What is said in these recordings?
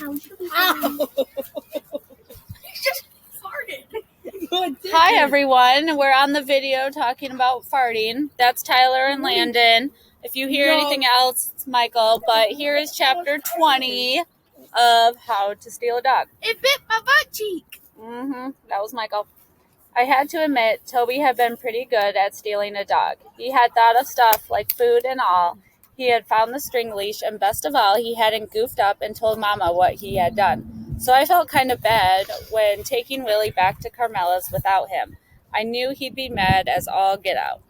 Ow. He just farted. Hi, everyone. We're on the video talking about farting. That's Tyler and Landon. If you hear anything else, it's Michael. But here is chapter 20 of How to Steal a Dog. It bit my butt cheek. That was Michael. I had to admit, Toby had been pretty good at stealing a dog. He had thought of stuff like food and all. He had found the string leash, and best of all, he hadn't goofed up and told Mama what he had done. So I felt kind of bad when taking Willie back to Carmela's without him. I knew he'd be mad as all get out.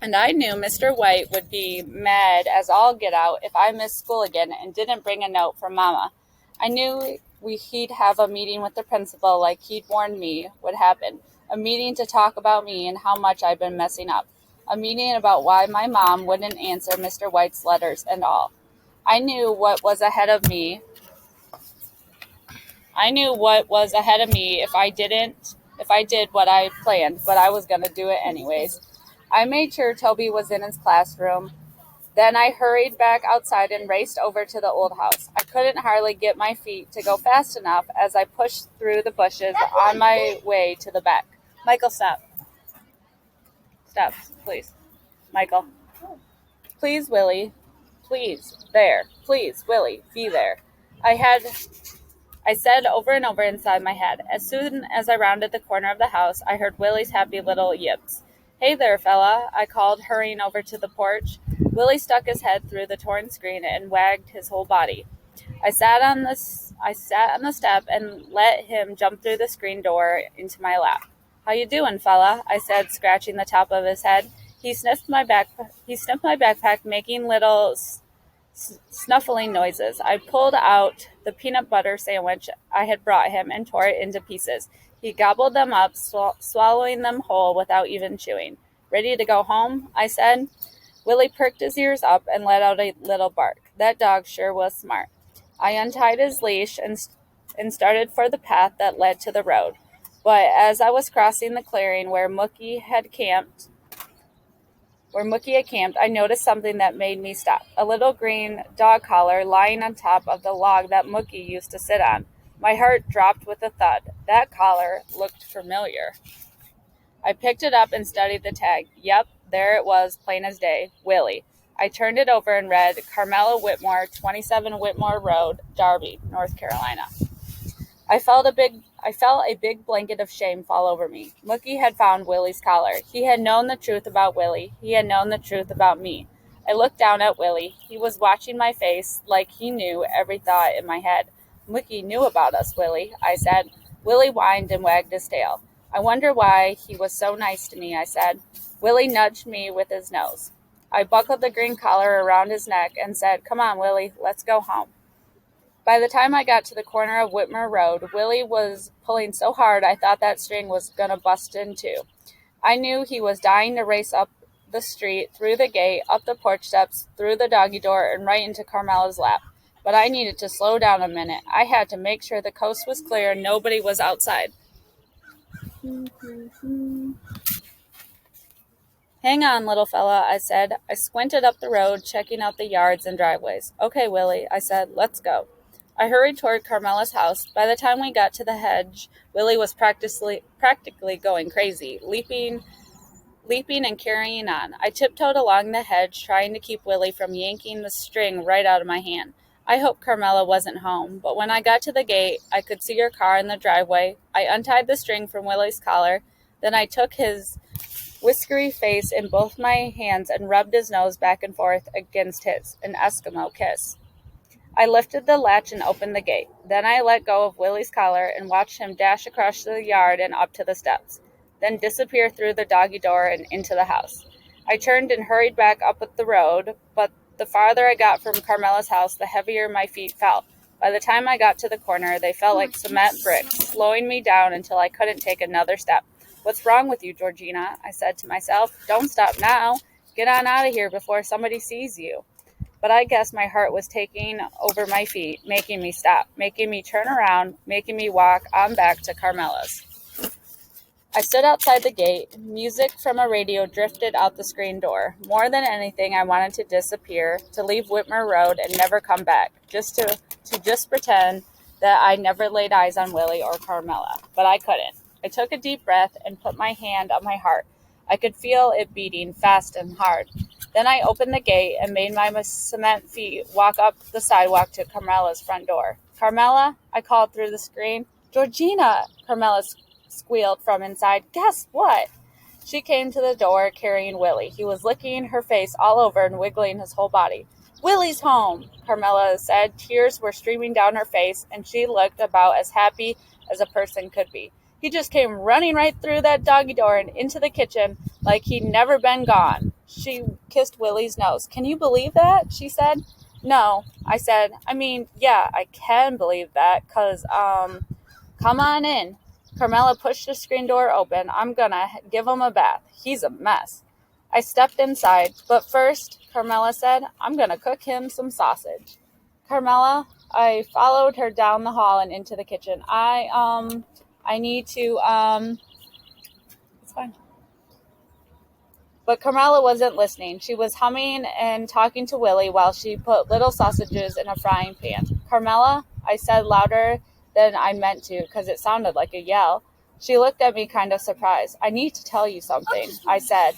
And I knew Mr. White would be mad as all get out if I missed school again and didn't bring a note from Mama. I knew he'd have a meeting with the principal like he'd warned me would happen. A meeting to talk about me and how much I'd been messing up. A meeting about why my mom wouldn't answer Mr. White's letters and all. I knew what was ahead of me if I did what I planned, but I was going to do it anyways. I made sure Toby was in his classroom. Then I hurried back outside and raced over to the old house. I couldn't hardly get my feet to go fast enough as I pushed through the bushes on my way to the back. Michael, stop. Stop, please. Michael. Please, Willie. Please. There. Please, Willie. Be there. I said over and over inside my head. As soon as I rounded the corner of the house, I heard Willie's happy little yips. Hey there, fella, I called, hurrying over to the porch. Willie stuck his head through the torn screen and wagged his whole body. I sat on the step and let him jump through the screen door into my lap. How you doing, fella? I said, scratching the top of his head. He sniffed my backpack, making little snuffling noises. I pulled out the peanut butter sandwich I had brought him and tore it into pieces. He gobbled them up, swallowing them whole without even chewing. Ready to go home? I said. Willie perked his ears up and let out a little bark. That dog sure was smart. I untied his leash and started for the path that led to the road. But as I was crossing the clearing where Mookie had camped, I noticed something that made me stop. A little green dog collar lying on top of the log that Mookie used to sit on. My heart dropped with a thud. That collar looked familiar. I picked it up and studied the tag. Yep, there it was, plain as day. Willie. I turned it over and read Carmela Whitmore, 27 Whitmore Road, Darby, North Carolina. I felt a big blanket of shame fall over me. Mookie had found Willie's collar. He had known the truth about Willie. He had known the truth about me. I looked down at Willie. He was watching my face like he knew every thought in my head. Mookie knew about us, Willie, I said. Willie whined and wagged his tail. I wonder why he was so nice to me, I said. Willie nudged me with his nose. I buckled the green collar around his neck and said, Come on, Willie, let's go home. By the time I got to the corner of Whitmer Road, Willie was pulling so hard I thought that string was going to bust in two. I knew he was dying to race up the street, through the gate, up the porch steps, through the doggy door, and right into Carmela's lap. But I needed to slow down a minute. I had to make sure the coast was clear and nobody was outside. Hang on, little fella, I said. I squinted up the road, checking out the yards and driveways. Okay, Willie, I said, let's go. I hurried toward Carmela's house. By the time we got to the hedge, Willie was practically going crazy, leaping and carrying on. I tiptoed along the hedge, trying to keep Willie from yanking the string right out of my hand. I hoped Carmela wasn't home, but when I got to the gate, I could see her car in the driveway. I untied the string from Willie's collar. Then I took his whiskery face in both my hands and rubbed his nose back and forth against his, an Eskimo kiss. I lifted the latch and opened the gate. Then I let go of Willie's collar and watched him dash across the yard and up to the steps, then disappear through the doggy door and into the house. I turned and hurried back up the road, but the farther I got from Carmela's house, the heavier my feet felt. By the time I got to the corner, they felt like cement bricks, slowing me down until I couldn't take another step. What's wrong with you, Georgina? I said to myself. Don't stop now. Get on out of here before somebody sees you. But I guess my heart was taking over my feet, making me stop, making me turn around, making me walk on back to Carmela's. I stood outside the gate. Music from a radio drifted out the screen door. More than anything, I wanted to disappear, to leave Whitmer Road and never come back, just pretend that I never laid eyes on Willie or Carmela. But I couldn't. I took a deep breath and put my hand on my heart. I could feel it beating fast and hard. Then I opened the gate and made my cement feet walk up the sidewalk to Carmela's front door. "Carmela," I called through the screen. "Georgina," Carmela squealed from inside. "Guess what?" She came to the door carrying Willie. He was licking her face all over and wiggling his whole body. "Willie's home," Carmela said. Tears were streaming down her face, and she looked about as happy as a person could be. "He just came running right through that doggy door and into the kitchen like he'd never been gone." She kissed Willie's nose. "Can you believe that?" she said. "No," I said. Yeah, I can believe that, 'cause, come on in." Carmela pushed the screen door open. "I'm gonna give him a bath. He's a mess." I stepped inside. "But first," Carmela said, "I'm gonna cook him some sausage." "Carmela," I followed her down the hall and into the kitchen. I need to, it's fine." But Carmela wasn't listening. She was humming and talking to Willie while she put little sausages in a frying pan. "Carmela," I said louder than I meant to, because it sounded like a yell. She looked at me kind of surprised. "I need to tell you something," I said.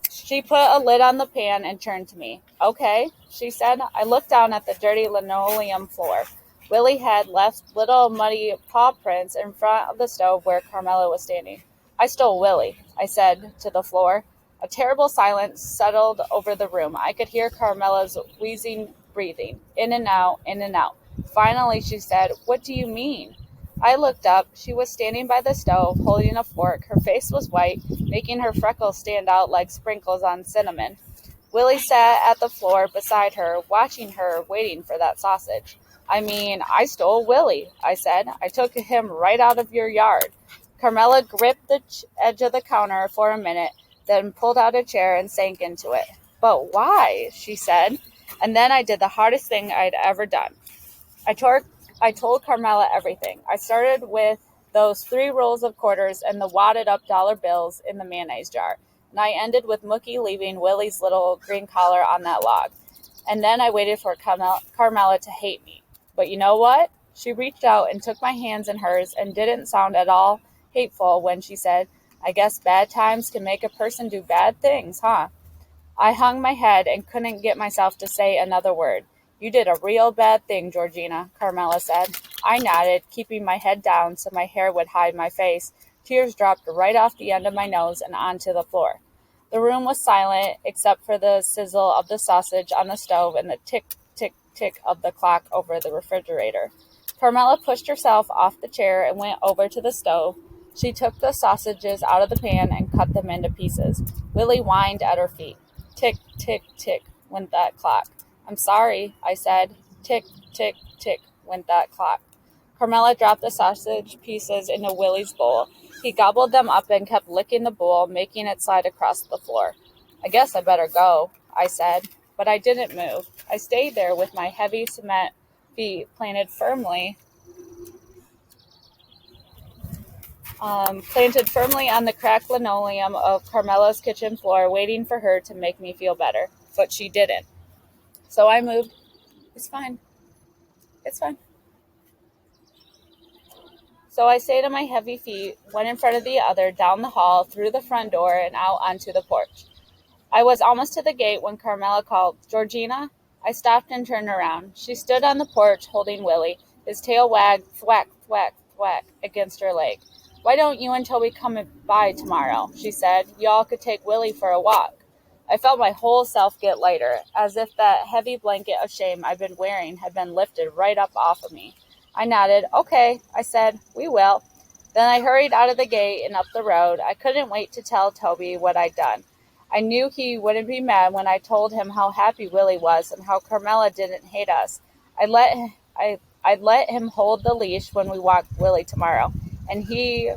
She put a lid on the pan and turned to me. "Okay," she said. I looked down at the dirty linoleum floor. Willie had left little muddy paw prints in front of the stove where Carmela was standing. "I stole Willie," I said to the floor. A terrible silence settled over the room. I could hear Carmela's wheezing breathing, in and out, in and out. Finally, she said, "What do you mean?" I looked up. She was standing by the stove, holding a fork. Her face was white, making her freckles stand out like sprinkles on cinnamon. Willie sat at the floor beside her, watching her, waiting for that sausage. "I stole Willie," I said. "I took him right out of your yard." Carmela gripped the edge of the counter for a minute, then pulled out a chair and sank into it. "But why?" she said. And then I did the hardest thing I'd ever done. I told Carmela everything. I started with those 3 rolls of quarters and the wadded up dollar bills in the mayonnaise jar. And I ended with Mookie leaving Willie's little green collar on that log. And then I waited for Carmela to hate me. But you know what? She reached out and took my hands in hers and didn't sound at all hateful when she said, "I guess bad times can make a person do bad things, huh?" I hung my head and couldn't get myself to say another word. "You did a real bad thing, Georgina," Carmela said. I nodded, keeping my head down so my hair would hide my face. Tears dropped right off the end of my nose and onto the floor. The room was silent, except for the sizzle of the sausage on the stove and the tick, tick, tick of the clock over the refrigerator. Carmela pushed herself off the chair and went over to the stove. She took the sausages out of the pan and cut them into pieces. Willie whined at her feet. Tick, tick, tick, went that clock. "I'm sorry," I said. Tick, tick, tick, went that clock. Carmela dropped the sausage pieces into Willie's bowl. He gobbled them up and kept licking the bowl, making it slide across the floor. "I guess I better go," I said. But I didn't move. I stayed there with my heavy cement feet planted firmly on the cracked linoleum of Carmela's kitchen floor, waiting for her to make me feel better. But she didn't. So I moved. It's fine. It's fine. So I stayed on my heavy feet, one in front of the other, down the hall, through the front door, and out onto the porch. I was almost to the gate when Carmela called, "Georgina?" I stopped and turned around. She stood on the porch holding Willie. His tail wagged thwack, thwack, thwack against her leg. "Why don't you until we come by tomorrow?" she said. "Y'all could take Willie for a walk." I felt my whole self get lighter, as if that heavy blanket of shame I'd been wearing had been lifted right up off of me. I nodded. "Okay," I said. "We will." Then I hurried out of the gate and up the road. I couldn't wait to tell Toby what I'd done. I knew he wouldn't be mad when I told him how happy Willie was and how Carmela didn't hate us. I'd let him hold the leash when we walked Willie tomorrow, and he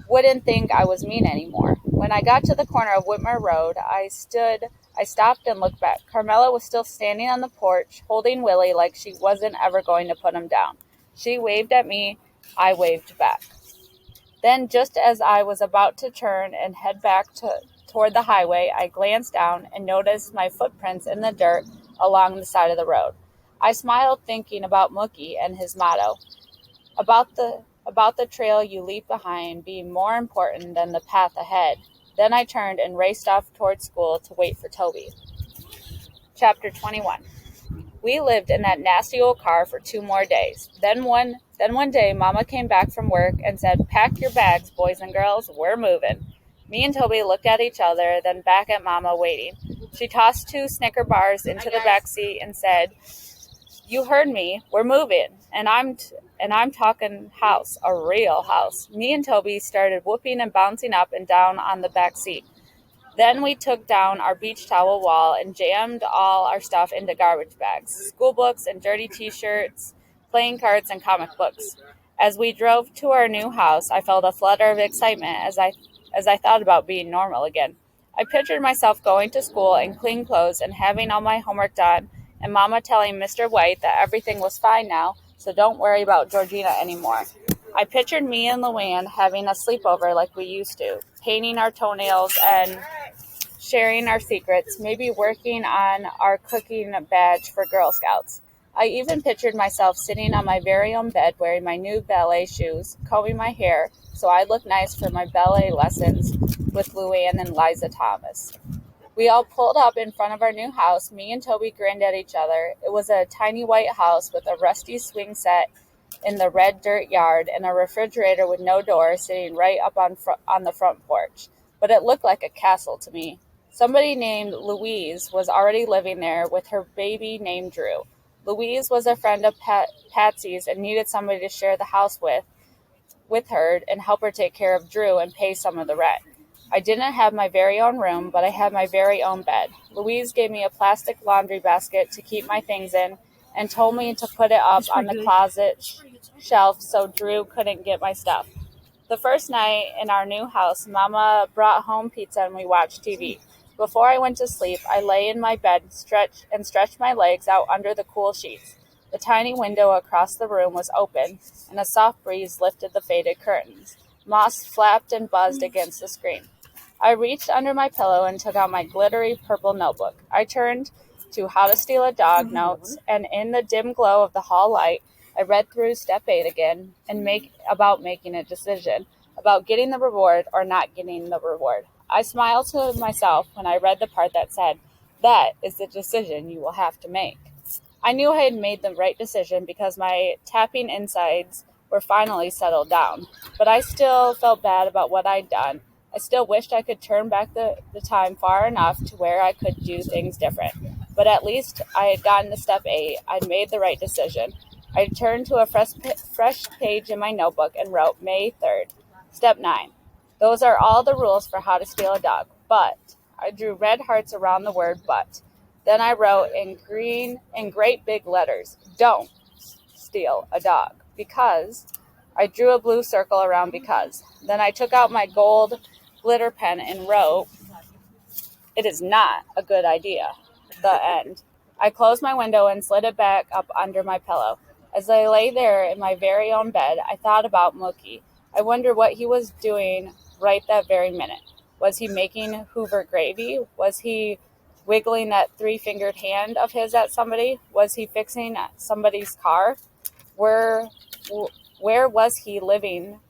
wouldn't think I was mean anymore. When I got to the corner of Whitmer Road, I stopped and looked back. Carmela was still standing on the porch, holding Willie like she wasn't ever going to put him down. She waved at me. I waved back. Then, just as I was about to turn and head back toward the highway, I glanced down and noticed my footprints in the dirt along the side of the road. I smiled, thinking about Mookie and his motto, about the trail you leap behind being more important than the path ahead. Then I turned and raced off toward school to wait for Toby. Chapter 21. We lived in that nasty old car for 2 more days. Then one day, Mama came back from work and said, "Pack your bags, boys and girls, we're moving." Me and Toby looked at each other, then back at Mama, waiting. She tossed 2 Snicker bars into the back seat and said, "You heard me, we're moving." And I'm talking house, a real house. Me and Toby started whooping and bouncing up and down on the back seat. Then we took down our beach towel wall and jammed all our stuff into garbage bags, school books and dirty t-shirts, playing cards and comic books. As we drove to our new house, I felt a flutter of excitement as I thought about being normal again. I pictured myself going to school in clean clothes and having all my homework done, and Mama telling Mr. White that everything was fine now, so don't worry about Georgina anymore. I pictured me and Luann having a sleepover like we used to, painting our toenails and sharing our secrets, maybe working on our cooking badge for Girl Scouts. I even pictured myself sitting on my very own bed wearing my new ballet shoes, combing my hair so I'd look nice for my ballet lessons with Luann and Liza Thomas. We all pulled up in front of our new house. Me and Toby grinned at each other. It was a tiny white house with a rusty swing set in the red dirt yard and a refrigerator with no door sitting right up on the front porch. But it looked like a castle to me. Somebody named Louise was already living there with her baby named Drew. Louise was a friend of Patsy's and needed somebody to share the house with her and help her take care of Drew and pay some of the rent. I didn't have my very own room, but I had my very own bed. Louise gave me a plastic laundry basket to keep my things in and told me to put it up on the closet shelf so Drew couldn't get my stuff. The first night in our new house, Mama brought home pizza and we watched TV. Before I went to sleep, I lay in my bed stretched my legs out under the cool sheets. The tiny window across the room was open, and a soft breeze lifted the faded curtains. Moss flapped and buzzed against the screen. I reached under my pillow and took out my glittery purple notebook. I turned to How to Steal a Dog notes, and in the dim glow of the hall light, I read through step 8 again and about making a decision, about getting the reward or not getting the reward. I smiled to myself when I read the part that said, "That is the decision you will have to make." I knew I had made the right decision because my tapping insides were finally settled down, but I still felt bad about what I'd done. I still wished I could turn back the time far enough to where I could do things different. But at least I had gotten to step 8. I'd made the right decision. I turned to a fresh page in my notebook and wrote May 3rd. Step 9. Those are all the rules for how to steal a dog. But I drew red hearts around the word but. Then I wrote in great big letters, "Don't steal a dog." Because I drew a blue circle around because. Then I took out my gold glitter pen and wrote, "It is not a good idea." The end. I closed my window and slid it back up under my pillow. As I lay there in my very own bed, I thought about Mookie. I wondered what he was doing right that very minute. Was he making Hoover gravy? Was he wiggling that 3-fingered hand of his at somebody? Was he fixing somebody's car? Where was he living?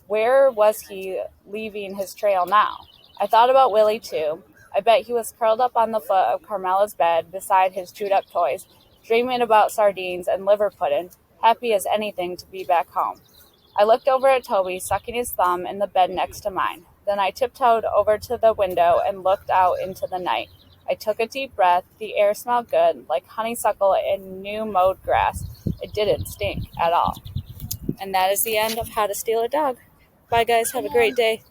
Where was he leaving his trail now? I thought about Willie too. I bet he was curled up on the foot of Carmela's bed beside his chewed up toys, dreaming about sardines and liver pudding, happy as anything to be back home. I looked over at Toby, sucking his thumb in the bed next to mine. Then I tiptoed over to the window and looked out into the night. I took a deep breath. The air smelled good, like honeysuckle and new mowed grass. It didn't stink at all. And that is the end of How to Steal a Dog. Bye, guys. Have a great day.